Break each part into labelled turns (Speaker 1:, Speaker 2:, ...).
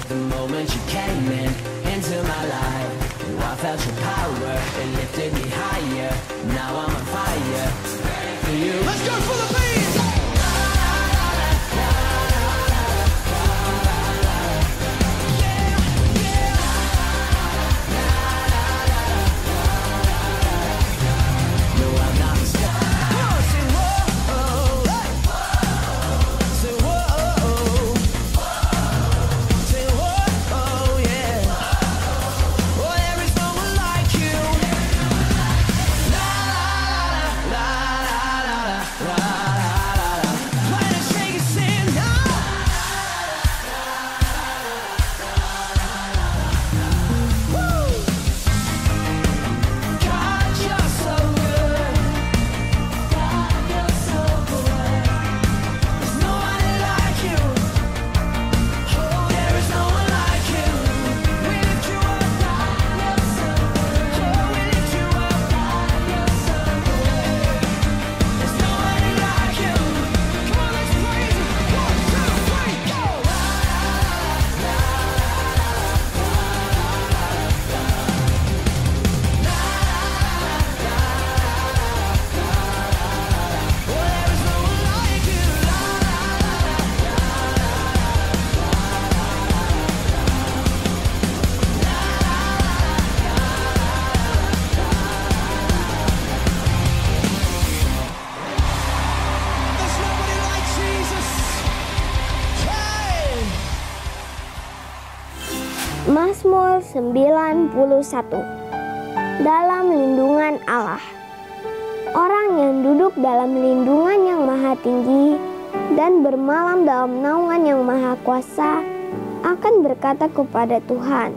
Speaker 1: the moment you came into my life. I felt your power, it lifted me higher. Now I'm on fire, ready for you. Let's go for the beat!
Speaker 2: Mazmur 91. Dalam lindungan Allah. Orang yang duduk dalam lindungan yang maha tinggi dan bermalam dalam naungan yang maha kuasa akan berkata kepada Tuhan,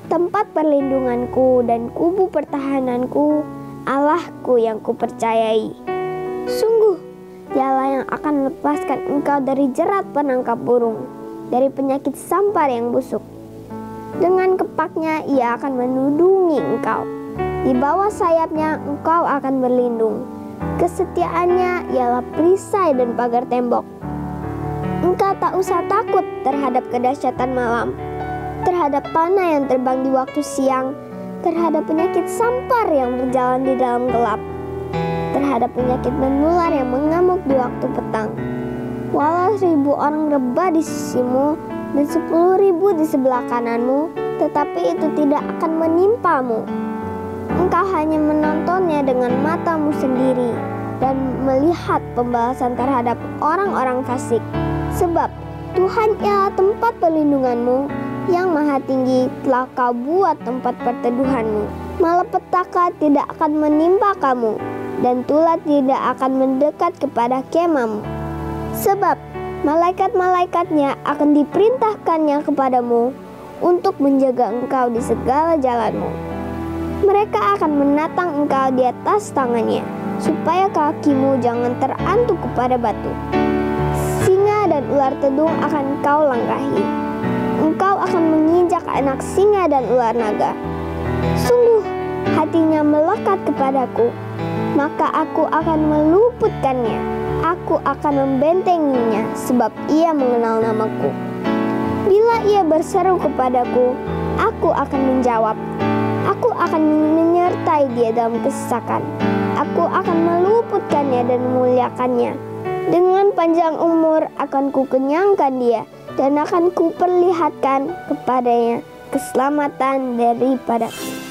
Speaker 2: tempat perlindunganku dan kubu pertahananku, Allahku yang kupercayai. Sungguh, Dialah yang akan melepaskan engkau dari jerat penangkap burung, dari penyakit sampar yang busuk. Dengan kepaknya ia akan menudungi engkau. Di bawah sayapnya engkau akan berlindung. Kesetiaannya ialah perisai dan pagar tembok. Engkau tak usah takut terhadap kedahsyatan malam, terhadap panah yang terbang di waktu siang, terhadap penyakit sampar yang berjalan di dalam gelap, terhadap penyakit menular yang mengamuk di waktu petang. Walau 1000 orang rebah di sisimu dan 10.000 di sebelah kananmu, tetapi itu tidak akan menimpamu. Engkau hanya menontonnya dengan matamu sendiri dan melihat pembalasan terhadap orang-orang fasik. Sebab Tuhan ialah tempat perlindunganmu, yang maha tinggi telah kau buat tempat perteduhanmu. Malapetaka tidak akan menimpa kamu, dan tulah tidak akan mendekat kepada kemahmu. Sebab malaikat-malaikatnya akan diperintahkannya kepadamu untuk menjaga engkau di segala jalanmu. Mereka akan menatang engkau di atas tangannya, supaya kakimu jangan terantuk kepada batu. Singa dan ular tedung akan kau langkahi. Engkau akan menginjak anak singa dan ular naga. Sungguh, hatinya melekat kepadaku, maka aku akan meluputkannya. Aku akan membentenginya, sebab ia mengenal namaku. Bila ia berseru kepadaku, aku akan menjawab. Aku akan menyertai dia dalam kesesakan. Aku akan meluputkannya dan memuliakannya. Dengan panjang umur akan kukenyangkan dia, dan akan kuperlihatkan kepadanya keselamatan daripadaku.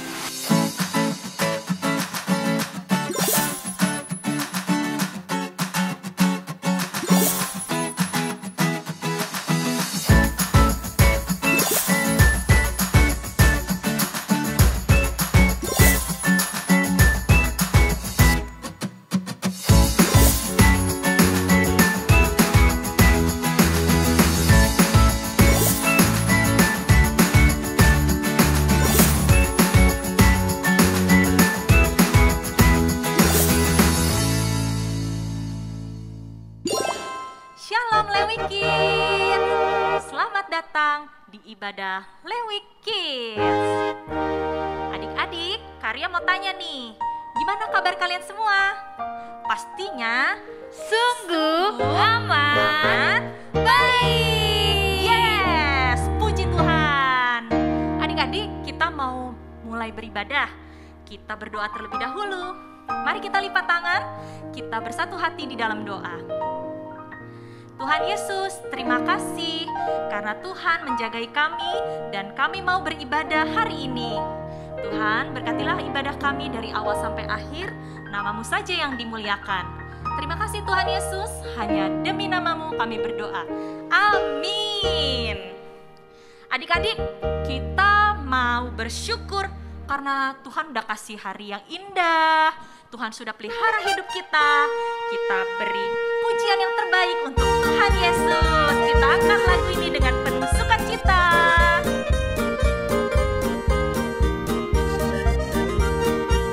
Speaker 3: Shalom Lewi Kids, selamat datang di ibadah Lewi Kids. Adik-adik, Karya mau tanya nih, gimana kabar kalian semua? Pastinya sungguh amat baik. Yes, puji Tuhan. kita mau mulai beribadah, kita berdoa terlebih dahulu. Mari kita lipat tangan, kita bersatu hati di dalam doa. Tuhan Yesus, terima kasih karena Tuhan menjagai kami dan kami mau beribadah hari ini. Tuhan, berkatilah ibadah kami dari awal sampai akhir, nama-Mu saja yang dimuliakan. Terima kasih Tuhan Yesus, hanya demi nama-Mu kami berdoa. Amin. Adik-adik, kita mau bersyukur karena Tuhan udah kasih hari yang indah. Tuhan sudah pelihara hidup kita. Kita beri pujian yang terbaik untuk Tuhan Yesus. Kita angkat lagu ini dengan penuh sukacita.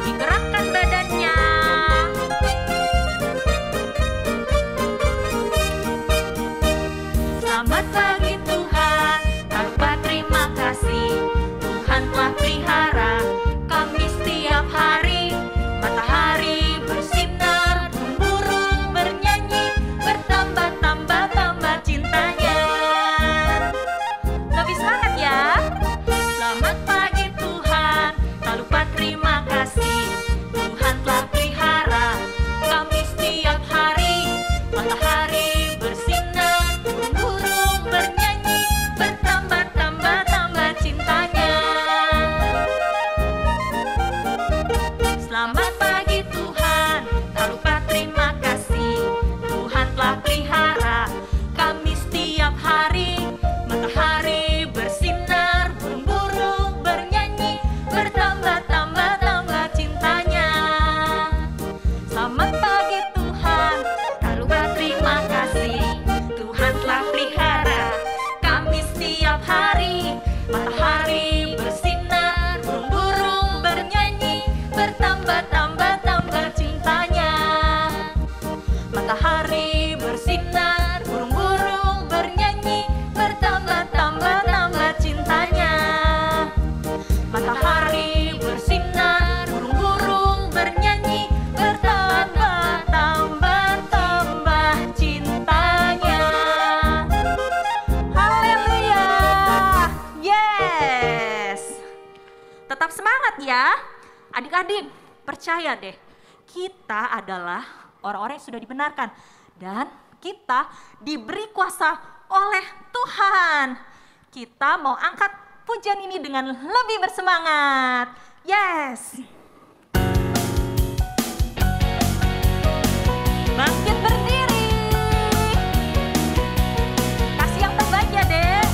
Speaker 3: Digerakkan badannya. Selamat pagi Tuhan, tak lupa terima kasih. Tuhan telah pelihara kami setiap hari. Matahari bersinar, burung bernyanyi, bertambah-tambah cintanya. Lebih semangat ya. Selamat pagi Tuhan, tak lupa terima kasih. Tuhan telah pelihara kami setiap hari. Matahari bersinar, burung bernyanyi, bertambah-tambah cintanya. Selamat pagi Tuhan, tak lupa terima kasih. Tuhan telah pelihara kami setiap hari. Matahari bersinar, burung bernyanyi, bertambah-tambah cintanya. Selamat pagi Tuhan, tak lupa terima kasih. Tuhan telah pelihara kami setiap hari. Matahari bersinar, burung bernyanyi, bertambah-tambah cintanya. Matahari bersinar, burung bernyanyi, bertambah-tambah cintanya. Matahari bersinar, burung bernyanyi, bertambah-tambah cintanya. Haleluya. Yes. Tetap semangat ya. Adik-adik, percaya deh, kita adalah orang-orang yang sudah dibenarkan dan kita diberi kuasa oleh Tuhan. Kita mau angkat pujian ini dengan lebih bersemangat. Yes. Bangkit berdiri. Kasih yang terbaik ya, Dek.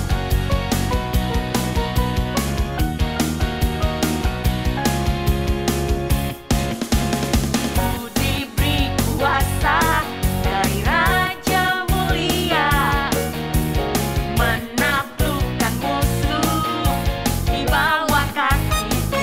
Speaker 3: Ku diberi kuasa dari Raja Mulia, menaklukkan musuh di bawah kakiku.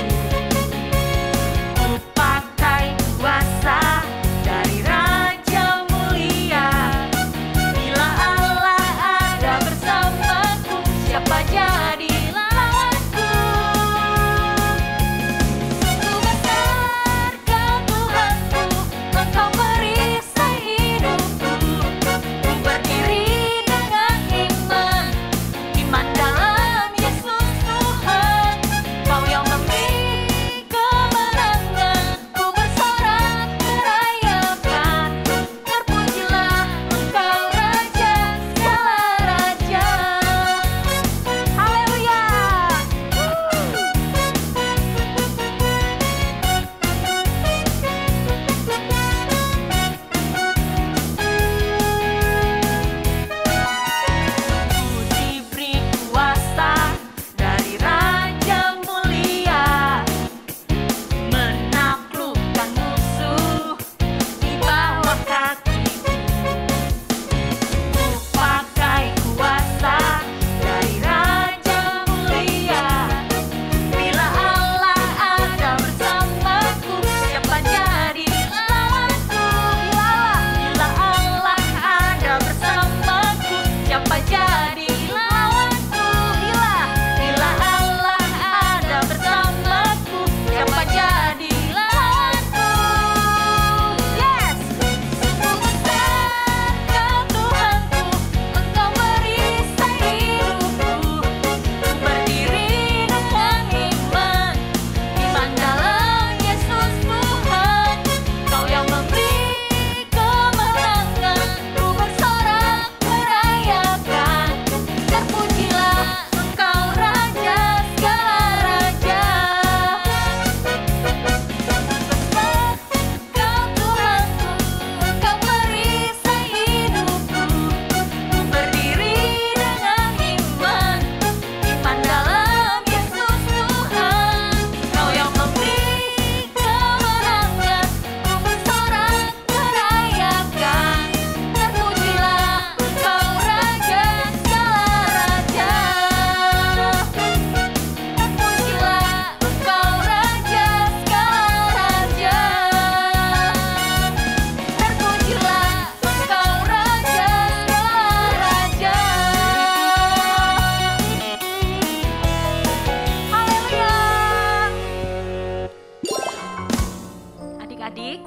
Speaker 3: adik-adik,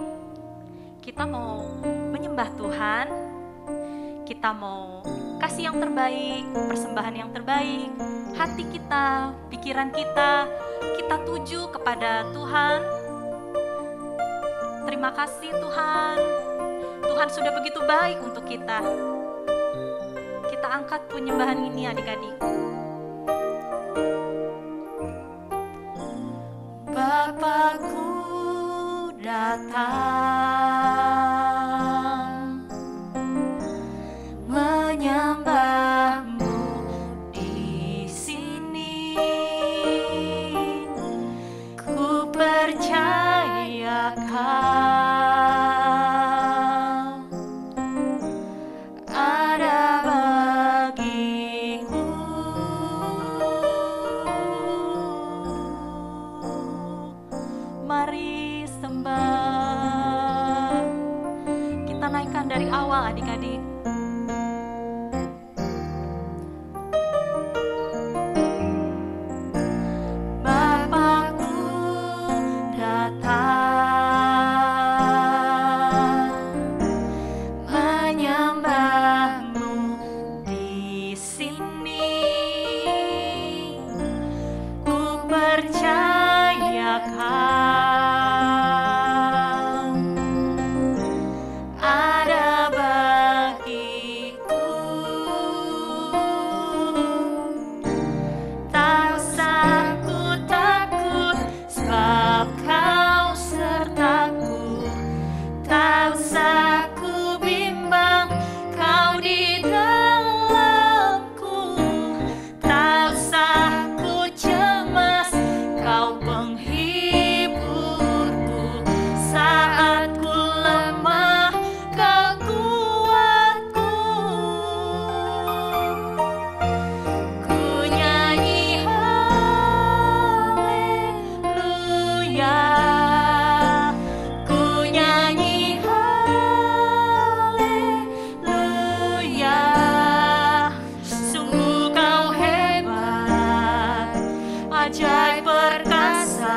Speaker 3: kita mau menyembah Tuhan, kita mau kasih yang terbaik, persembahan yang terbaik, hati kita, pikiran kita tuju kepada Tuhan. Terima kasih Tuhan, Tuhan sudah begitu baik untuk kita. Kita angkat penyembahan ini adik-adik. Bapakku datang menyembahmu di sini. Ku percaya Kau ada bagiku. Mari sembah. Kita naikkan dari awal adik-adik. Bapakku datang menyembahmu di sini. Ku percaya Kau ada bagiku. Tak usah ku takut, sebab Kau sertaku. Tak usah ku bimbang, Kau di dalamku. Tak usah ku cemas, Kau penghiburku. Saat ku lemah, Kau kuatku. Ku nyanyi haleluya, ku nyanyi haleluya. Sungguh Kau hebat, ajaib perkasa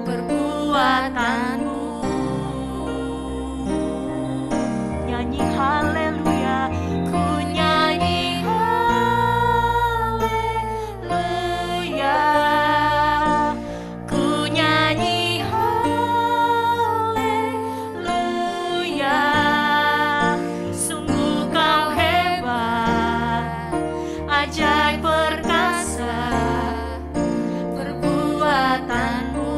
Speaker 3: perbuatanmu. Nyanyi haleluya, ku nyanyi haleluya, ku nyanyi haleluya. Sungguh Kau hebat, ajaib perkasa perbuatanmu.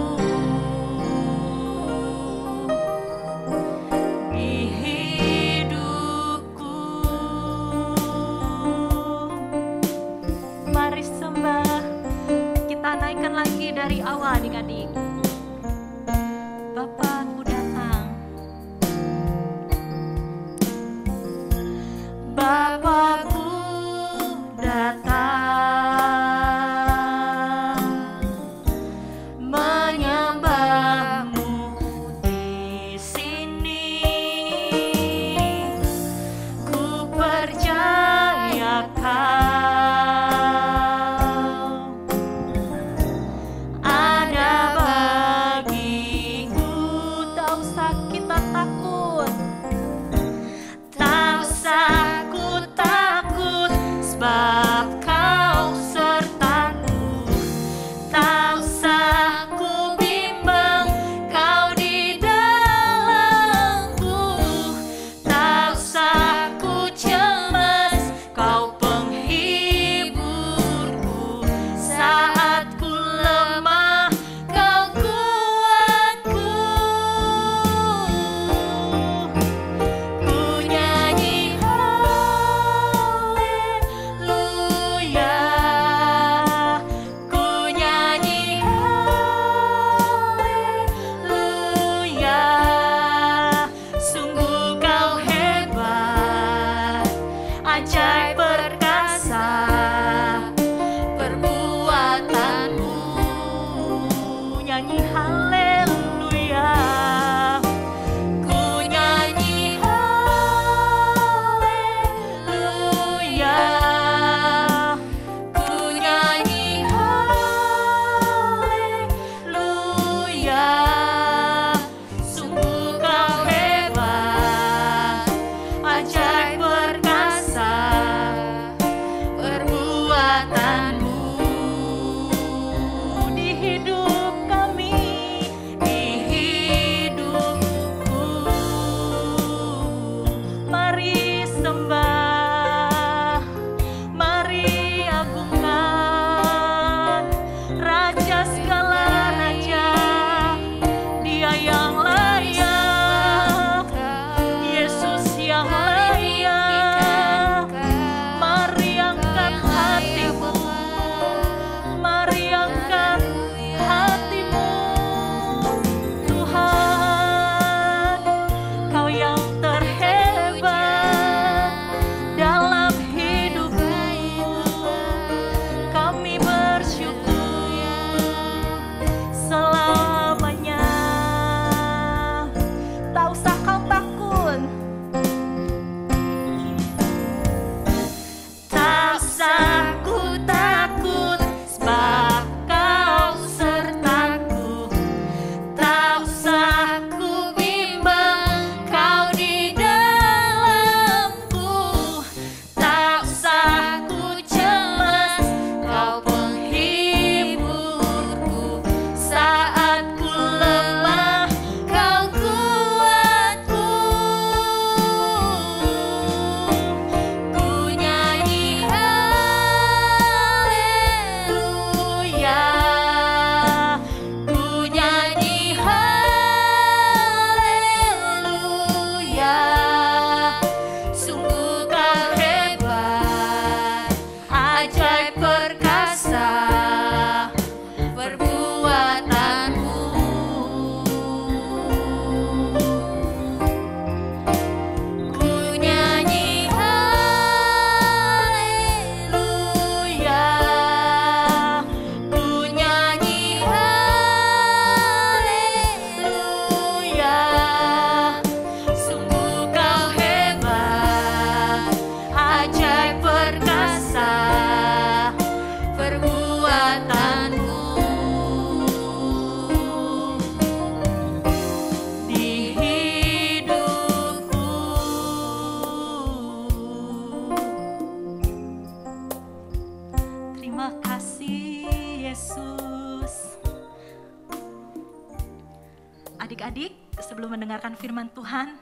Speaker 3: Adik-adik, sebelum mendengarkan firman Tuhan,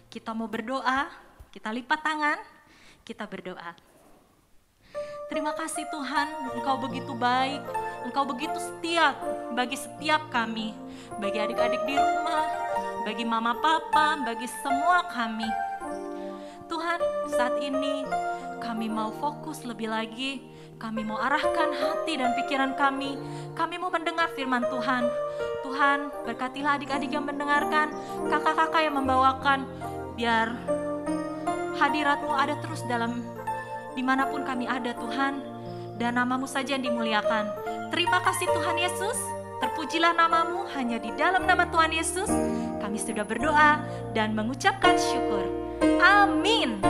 Speaker 3: kita mau berdoa, kita lipat tangan, kita berdoa. Terima kasih Tuhan, Engkau begitu baik, Engkau begitu setia bagi setiap kami, bagi adik-adik di rumah, bagi mama papa, bagi semua kami. Tuhan, saat ini kami mau fokus lebih lagi, kami mau arahkan hati dan pikiran kami mau mendengar firman Tuhan. Tuhan, berkatilah adik-adik yang mendengarkan, kakak-kakak yang membawakan, biar hadirat-Mu ada terus dalam dimanapun kami ada Tuhan, dan nama-Mu saja yang dimuliakan. Terima kasih Tuhan Yesus, terpujilah nama-Mu, hanya di dalam nama Tuhan Yesus kami sudah berdoa dan mengucapkan syukur. Amin.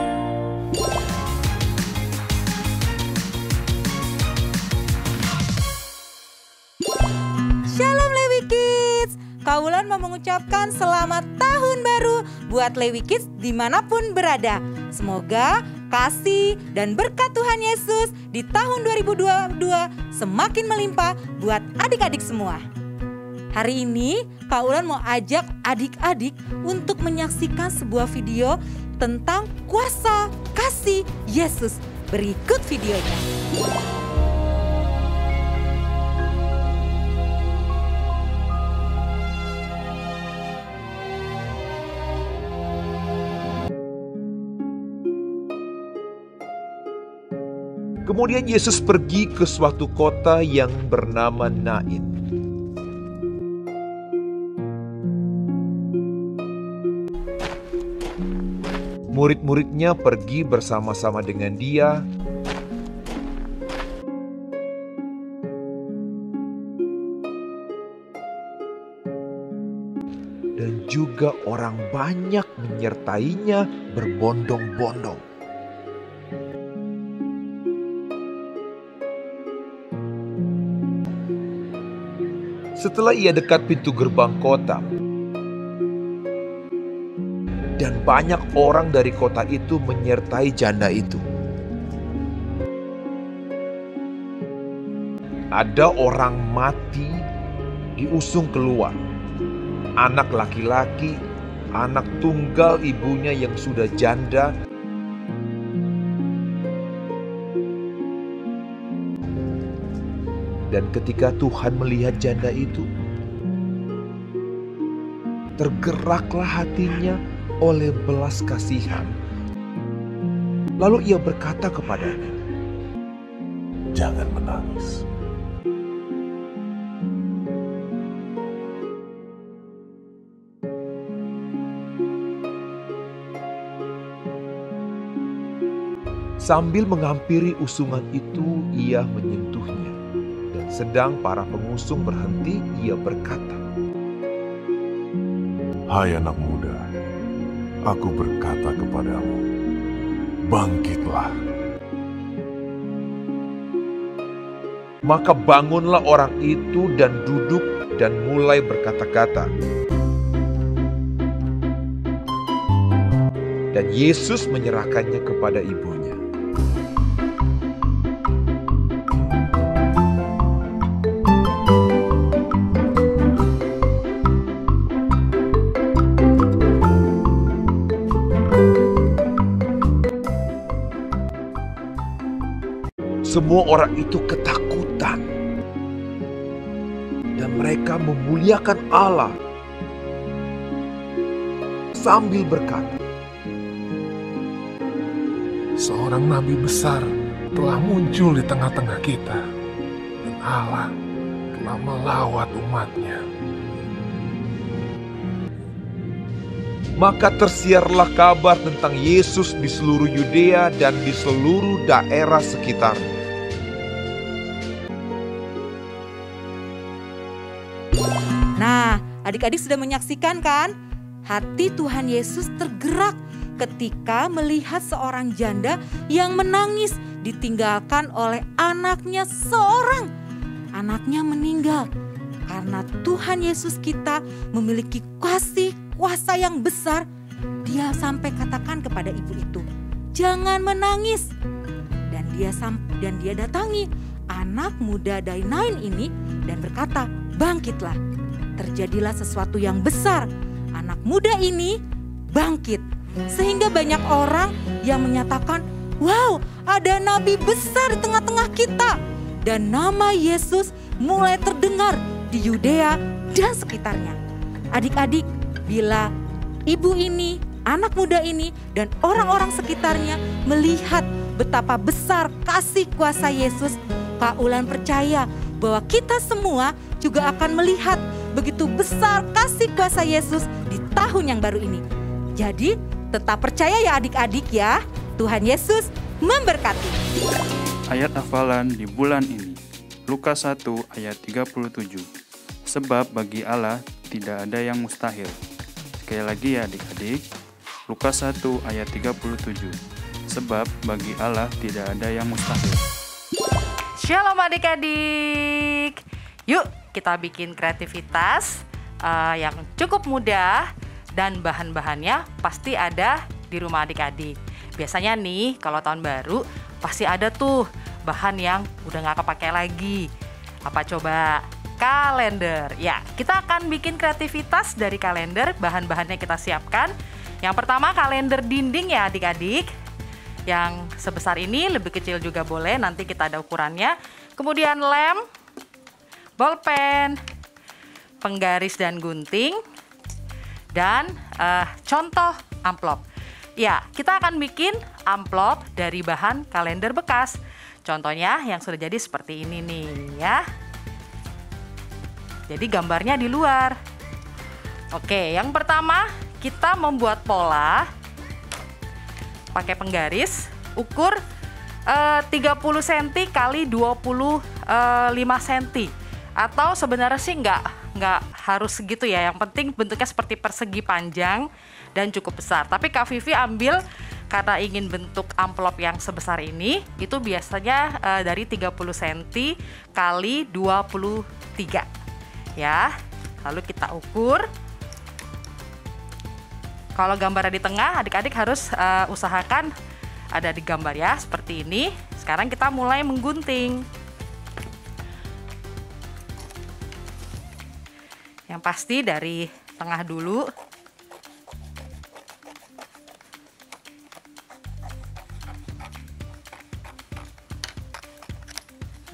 Speaker 4: Shalom Lewi Kids, Kaulan mau mengucapkan selamat tahun baru buat Lewi Kids dimanapun berada. Semoga kasih dan berkat Tuhan Yesus di tahun 2022 semakin melimpah buat adik-adik semua. Hari ini Kaulan mau ajak adik-adik untuk menyaksikan sebuah video tentang kuasa kasih Yesus. Berikut videonya.
Speaker 5: Kemudian Yesus pergi ke suatu kota yang bernama Nain. Murid-muridnya pergi bersama-sama dengan dia. Dan juga orang banyak menyertainya berbondong-bondong. Setelah ia dekat pintu gerbang kota, dan banyak orang dari kota itu menyertai janda itu. Ada orang mati diusung keluar, anak laki-laki, anak tunggal ibunya yang sudah janda. Dan ketika Tuhan melihat janda itu, tergeraklah hatinya oleh belas kasihan. Lalu ia berkata kepadanya, "Jangan menangis." Sambil menghampiri usungan itu, ia menyentuhnya. Sedang para pengusung berhenti, ia berkata,
Speaker 6: "Hai anak muda, aku berkata kepadamu, bangkitlah."
Speaker 5: Maka bangunlah orang itu dan duduk dan mulai berkata-kata. Dan Yesus menyerahkannya kepada ibunya. Semua orang itu ketakutan dan mereka memuliakan Allah sambil berkata,
Speaker 6: Seorang nabi besar telah muncul di tengah-tengah kita, dan Allah telah melawat umatnya.
Speaker 5: Maka tersiarlah kabar tentang Yesus di seluruh Yudea dan di seluruh daerah sekitarnya.
Speaker 4: Nah, adik-adik sudah menyaksikan kan? Hati Tuhan Yesus tergerak ketika melihat seorang janda yang menangis ditinggalkan oleh anaknya seorang. Anaknya meninggal. Karena Tuhan Yesus kita memiliki kasih kuasa yang besar, dia sampai katakan kepada ibu itu, "Jangan menangis." Dan dia datangi anak muda dari Nain ini dan berkata, "Bangkitlah." Terjadilah sesuatu yang besar. anak muda ini bangkit. Sehingga banyak orang yang menyatakan, wow, ada nabi besar di tengah-tengah kita. Dan nama Yesus mulai terdengar di Yudea dan sekitarnya. Adik-adik, bila ibu ini, anak muda ini, dan orang-orang sekitarnya melihat betapa besar kasih kuasa Yesus, Kak Ulan percaya bahwa kita semua juga akan melihat begitu besar kasih kuasa Yesus di tahun yang baru ini. Jadi tetap percaya ya adik-adik ya. Tuhan Yesus memberkati.
Speaker 7: Ayat hafalan di bulan ini, Lukas 1 ayat 37. Sebab bagi Allah tidak ada yang mustahil. Sekali lagi ya adik-adik, Lukas 1 ayat 37. Sebab bagi Allah tidak ada yang mustahil.
Speaker 3: Shalom adik-adik. Yuk kita bikin kreativitas yang cukup mudah dan bahan-bahannya pasti ada di rumah adik-adik. Biasanya nih kalau tahun baru pasti ada tuh bahan yang udah gak kepake lagi. Apa coba? Kalender. Ya, kita akan bikin kreativitas dari kalender. Bahan-bahannya kita siapkan. Yang pertama kalender dinding ya adik-adik. Yang sebesar ini, lebih kecil juga boleh, nanti kita ada ukurannya. Kemudian lem, bolpen, penggaris dan gunting, dan contoh amplop. Ya, kita akan bikin amplop dari bahan kalender bekas. Contohnya yang sudah jadi seperti ini nih ya. Jadi gambarnya di luar. Oke, yang pertama kita membuat pola pakai penggaris ukur 30 cm kali 25 cm. Atau sebenarnya sih nggak harus segitu ya. Yang penting bentuknya seperti persegi panjang dan cukup besar. Tapi Kak Vivi ambil karena ingin bentuk amplop yang sebesar ini, itu biasanya dari 30 cm kali 23 ya. Lalu kita ukur. Kalau gambarnya di tengah, adik-adik harus usahakan ada di gambar ya, seperti ini. Sekarang kita mulai menggunting. Yang pasti dari tengah dulu.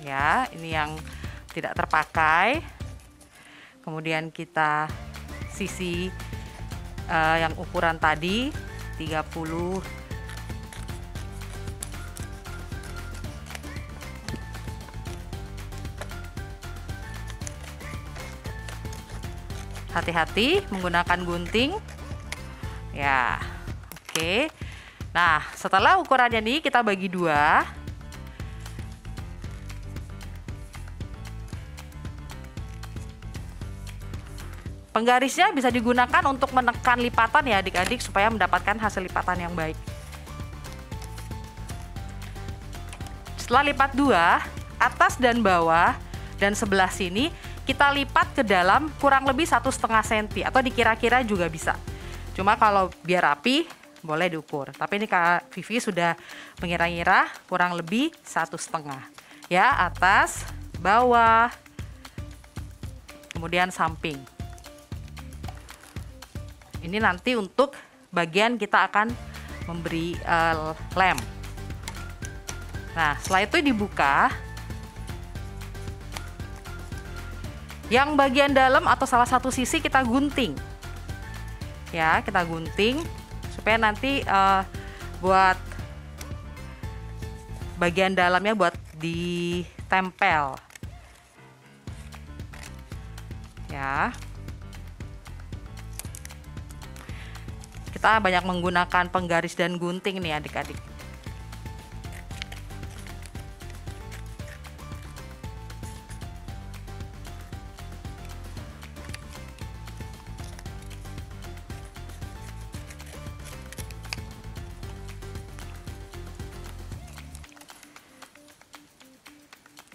Speaker 3: Ya, ini yang tidak terpakai. Kemudian kita sisi yang ukuran tadi 30. Hati-hati menggunakan gunting. Ya, oke. Nah, setelah ukurannya nih kita bagi dua. Penggarisnya bisa digunakan untuk menekan lipatan ya adik-adik supaya mendapatkan hasil lipatan yang baik. Setelah lipat dua, atas dan bawah dan sebelah sini kita lipat ke dalam kurang lebih 1,5 cm atau dikira-kira juga bisa. Cuma kalau biar rapi boleh diukur. Tapi ini Kak Vivi sudah mengira-ngira kurang lebih 1,5. Ya, atas, bawah, kemudian samping. Ini nanti untuk bagian kita akan memberi lem. Nah, setelah itu dibuka. Yang bagian dalam atau salah satu sisi kita gunting. Ya, kita gunting supaya nanti buat bagian dalamnya buat ditempel. Ya. Kita banyak menggunakan penggaris dan gunting nih adik-adik.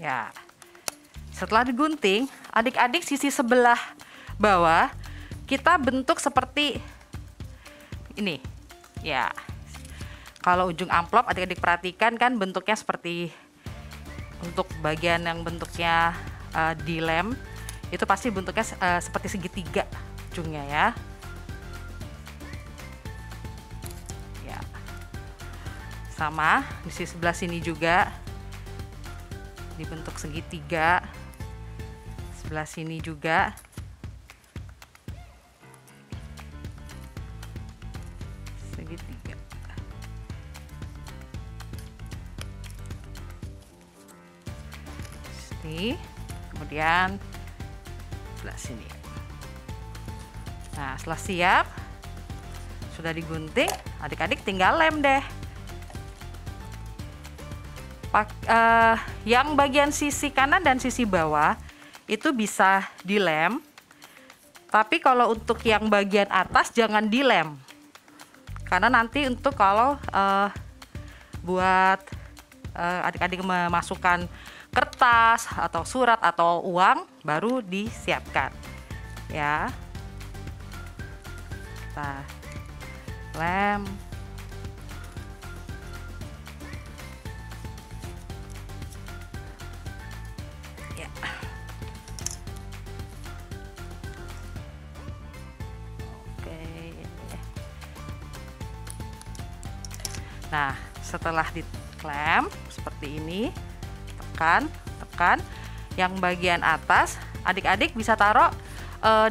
Speaker 3: Ya, setelah digunting, adik-adik sisi sebelah bawah kita bentuk seperti ini. Ya, kalau ujung amplop adik-adik perhatikan kan bentuknya seperti, untuk bagian yang bentuknya dilem itu pasti bentuknya seperti segitiga ujungnya ya.
Speaker 4: Sama di sisi sebelah sini juga dibentuk segitiga. Sebelah sini juga. Segitiga. Sini, kemudian sebelah sini. Nah, setelah siap, sudah digunting, adik-adik tinggal lem deh. Yang bagian sisi kanan dan sisi bawah itu bisa dilem, tapi kalau untuk yang bagian atas jangan dilem, karena nanti untuk kalau buat adik-adik memasukkan kertas atau surat atau uang baru disiapkan ya. Kita lem. Ya. Oke. Nah, setelah diklem seperti ini, tekan. Yang bagian atas adik-adik bisa taruh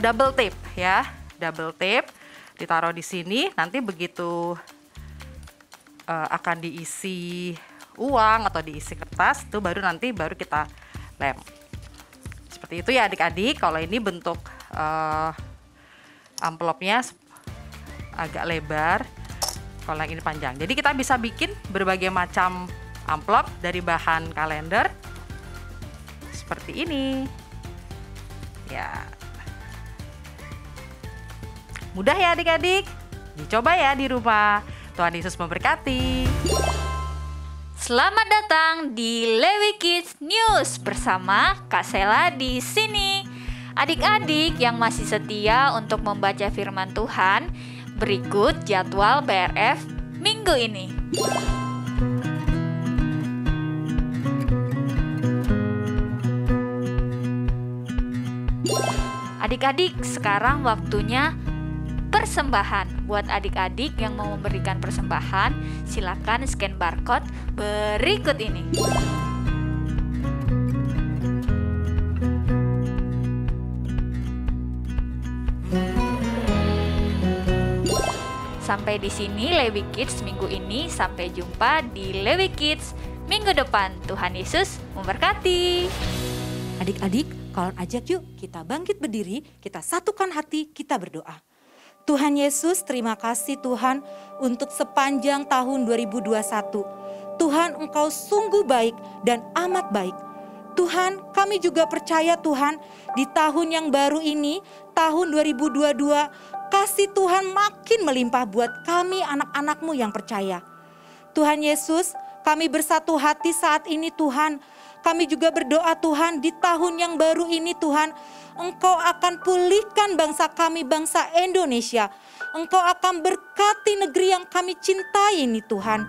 Speaker 4: double tape ya, double tape ditaruh di sini. Nanti begitu akan diisi uang atau diisi kertas, itu baru kita lem. Seperti itu ya adik-adik. Kalau ini bentuk amplopnya agak lebar, kalau yang ini panjang. Jadi kita bisa bikin berbagai macam amplop dari bahan kalender seperti ini ya. Mudah ya adik-adik, dicoba ya di rumah. Tuhan Yesus memberkati.
Speaker 3: Selamat datang di Lewi Kids News bersama Kak Sela di sini. Adik-adik yang masih setia untuk membaca firman Tuhan, berikut jadwal BRF minggu ini. Adik-adik, sekarang waktunya persembahan. Buat adik-adik yang mau memberikan persembahan, silakan scan barcode berikut ini. Sampai di sini Lewi Kids minggu ini. Sampai jumpa di Lewi Kids minggu depan. Tuhan Yesus memberkati.
Speaker 4: Adik-adik, kalau ajak yuk kita bangkit berdiri, kita satukan hati, kita berdoa. Tuhan Yesus, terima kasih Tuhan untuk sepanjang tahun 2021. Tuhan, Engkau sungguh baik dan amat baik. Tuhan, kami juga percaya Tuhan, di tahun yang baru ini, tahun 2022, kasih Tuhan makin melimpah buat kami anak-anak-Mu yang percaya. Tuhan Yesus, kami bersatu hati saat ini Tuhan. Kami juga berdoa Tuhan, di tahun yang baru ini Tuhan, Engkau akan pulihkan bangsa kami, bangsa Indonesia. Engkau akan berkati negeri yang kami cintai ini Tuhan.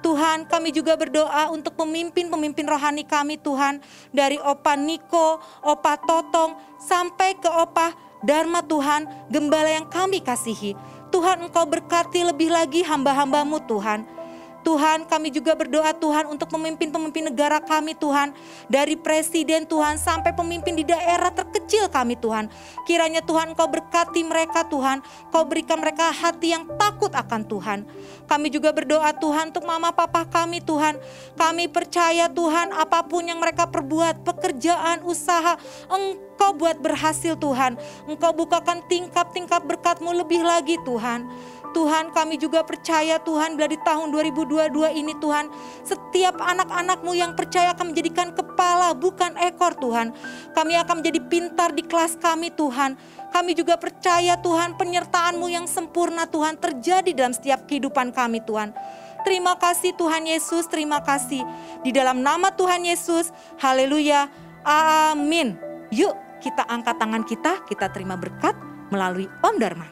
Speaker 4: Tuhan, kami juga berdoa untuk pemimpin-pemimpin rohani kami Tuhan. Dari Opa Niko, Opa Totong, sampai ke Opa Dharma Tuhan, gembala yang kami kasihi. Tuhan, Engkau berkati lebih lagi hamba-hamba-Mu Tuhan. Tuhan, kami juga berdoa Tuhan untuk pemimpin-pemimpin negara kami Tuhan. Dari presiden Tuhan sampai pemimpin di daerah terkecil kami Tuhan. Kiranya Tuhan Kau berkati mereka Tuhan. Kau berikan mereka hati yang takut akan Tuhan. Kami juga berdoa Tuhan untuk mama papa kami Tuhan. Kami percaya Tuhan apapun yang mereka perbuat, pekerjaan, usaha, Engkau buat berhasil Tuhan. Engkau bukakan tingkap-tingkap berkat-Mu lebih lagi Tuhan. Tuhan, kami juga percaya Tuhan, bila di tahun 2022 ini Tuhan, setiap anak-anak-Mu yang percaya akan menjadikan kepala bukan ekor Tuhan. Kami akan menjadi pintar di kelas kami Tuhan. Kami juga percaya Tuhan, penyertaan-Mu yang sempurna Tuhan terjadi dalam setiap kehidupan kami Tuhan. Terima kasih Tuhan Yesus, terima kasih. Di dalam nama Tuhan Yesus, haleluya, amin. Yuk kita angkat tangan kita terima berkat melalui Om Dharma.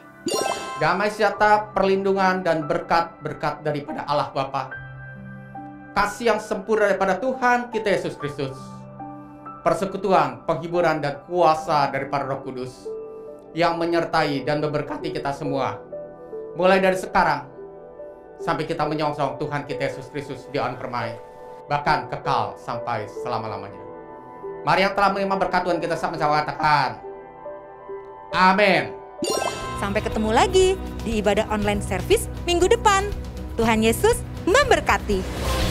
Speaker 8: Damai sejahtera, perlindungan, dan berkat-berkat daripada Allah Bapa. Kasih yang sempurna daripada Tuhan kita Yesus Kristus. Persekutuan, penghiburan, dan kuasa daripada Roh Kudus yang menyertai dan memberkati kita semua. Mulai dari sekarang sampai kita menyongsong Tuhan kita Yesus Kristus di awan permai, bahkan kekal sampai selama-lamanya. Mari yang telah menerima berkat Tuhan kita sama-sama katakan amin.
Speaker 4: Sampai ketemu lagi di ibadah online service minggu depan. Tuhan Yesus memberkati.